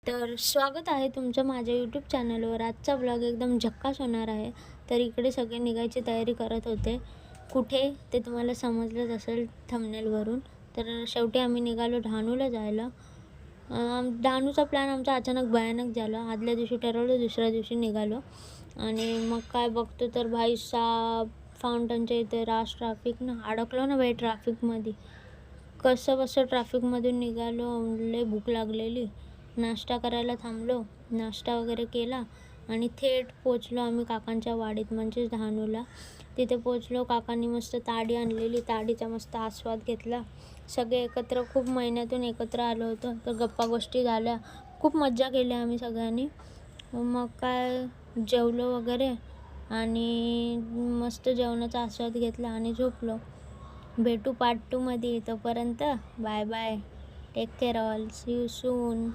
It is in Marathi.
तर स्वागत आहे तुमचं माझ्या यूट्यूब चॅनलवर. आजचा ब्लॉग एकदम झक्कास होणार आहे. तर इकडे सगळे निघायची तयारी करत होते. कुठे ते तुम्हाला समजलंच असेल थंबनेलवरून. तर शेवटी आम्ही निघालो डहाणूला जायला. डहाणूचा प्लॅन आमचा अचानक भयानक झाला. आदल्या दिवशी ठरवलं, दुसऱ्या दिवशी निघालो आणि मग काय बघतो तर भाईसाब फाउंटनच्या इथे ट्रॅफिक ना, अडकलो ना बाई ट्रॅफिकमध्ये. कसंबसं ट्रॅफिकमधून निघालो. लय भूक लागलेली. नाश्ता करायला थांबलो, नाश्ता वगैरे केला आणि थेट पोचलो आम्ही काकांच्या वाडीत, म्हणजेच डहाणूला. तिथे पोचलो. काकांनी मस्त ताडी आणलेली, ताडीचा मस्त आस्वाद घेतला. सगळे एकत्र, खूप महिन्यातून एकत्र आलो होतो. तर गप्पा गोष्टी झाल्या, खूप मज्जा केली आम्ही सगळ्यांनी. मग काय जेवलो वगैरे आणि मस्त जेवणाचा आस्वाद घेतला आणि झोपलो. भेटू पार्ट 2 मध्ये. तोपर्यंत bye bye, take care all, see you soon.